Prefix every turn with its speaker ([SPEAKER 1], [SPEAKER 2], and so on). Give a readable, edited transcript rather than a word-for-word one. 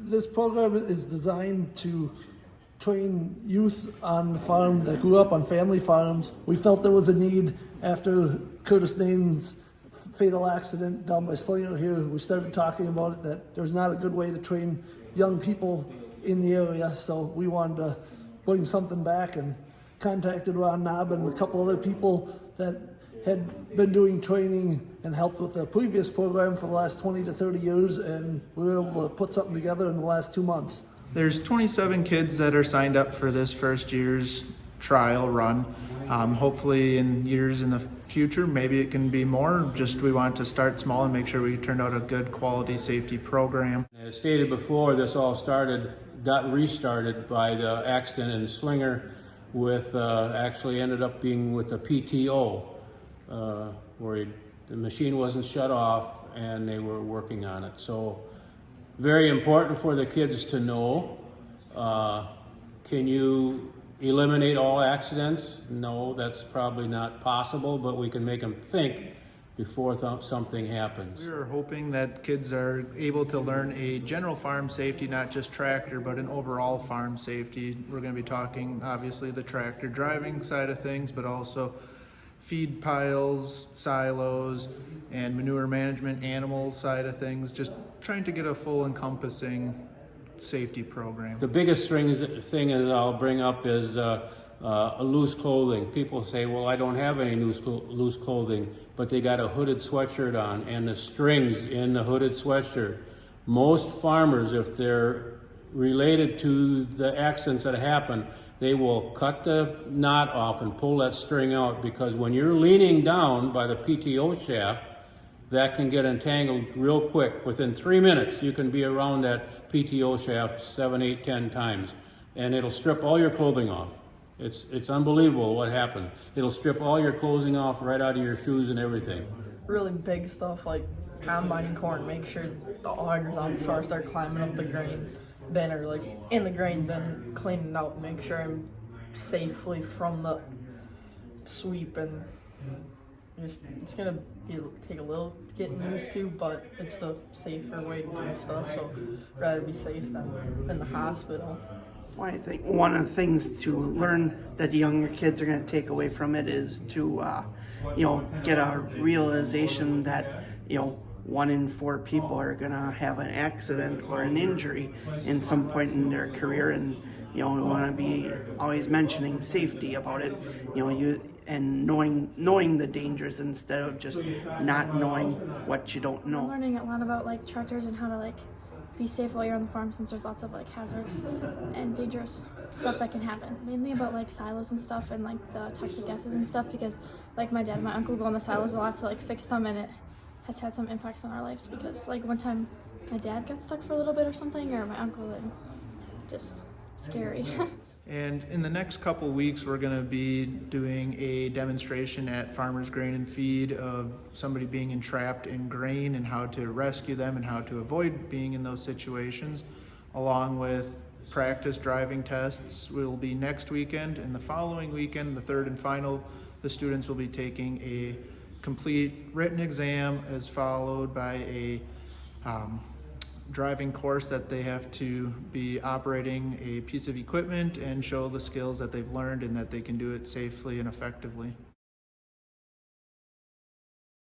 [SPEAKER 1] This program is designed to train youth on the farm that grew up on family farms. We felt there was a need after Curtis Nain's fatal accident down by Slinger here. We started talking about it, that there's not a good way to train young people in the area, so we wanted to bring something back and contacted Ron Knob and a couple other people that had been doing training and helped with the previous program for the last 20 to 30 years, and we were able to put something together in the last 2 months.
[SPEAKER 2] There's 27 kids that are signed up for this first year's trial run. Hopefully in years in the future, maybe it can be more. Just we want to start small and make sure we turned out a good quality safety program.
[SPEAKER 3] As stated before, this all got restarted by the accident in Slinger with, actually ended up being with the PTO, where the machine wasn't shut off and they were working on it. So very important for the kids to know. Can you eliminate all accidents? No, that's probably not possible, but we can make them think before something happens.
[SPEAKER 2] We are hoping that kids are able to learn a general farm safety, not just tractor, but an overall farm safety. We're going to be talking, obviously, the tractor driving side of things, but also feed piles, silos, and manure management, animal side of things, just trying to get a full encompassing safety program.
[SPEAKER 3] The biggest thing is I'll bring up is loose clothing. People say, well, I don't have any loose clothing, but they got a hooded sweatshirt on and the strings in the hooded sweatshirt. Most farmers, if they're related to the accidents that happen, they will cut the knot off and pull that string out, because when you're leaning down by the PTO shaft, that can get entangled real quick. Within 3 minutes, you can be around that PTO shaft 7, 8, 10 times, and it'll strip all your clothing off. It's unbelievable what happens. It'll strip all your clothing off right out of your shoes and everything.
[SPEAKER 4] Really big stuff like combining corn, make sure the auger's on before I start climbing up the grain bin, or like in the grain bin, cleaning out, make sure I'm safely from the sweep, and it's gonna take a little getting used to, but it's the safer way to do stuff, so rather be safe than in the hospital.
[SPEAKER 5] Well, I think one of the things to learn that the younger kids are going to take away from it is to, get a realization that, 1 in 4 people are going to have an accident or an injury in some point in their career, and we want to be always mentioning safety about it, and knowing the dangers instead of just not knowing what you don't know.
[SPEAKER 6] I'm learning a lot about like tractors and how to be safe while you're on the farm, since there's lots of hazards and dangerous stuff that can happen. Mainly about silos and stuff, and the toxic gases and stuff, because my dad and my uncle go in the silos a lot to fix them, and it has had some impacts on our lives, because one time my dad got stuck for a little bit or something, or my uncle, and just scary.
[SPEAKER 2] And in the next couple weeks, we're going to be doing a demonstration at Farmers Grain and Feed of somebody being entrapped in grain and how to rescue them and how to avoid being in those situations, along with practice driving tests. Will be next weekend, and the following weekend, the third and final, the students will be taking a complete written exam, as followed by a driving course that they have to be operating a piece of equipment and show the skills that they've learned and that they can do it safely and effectively.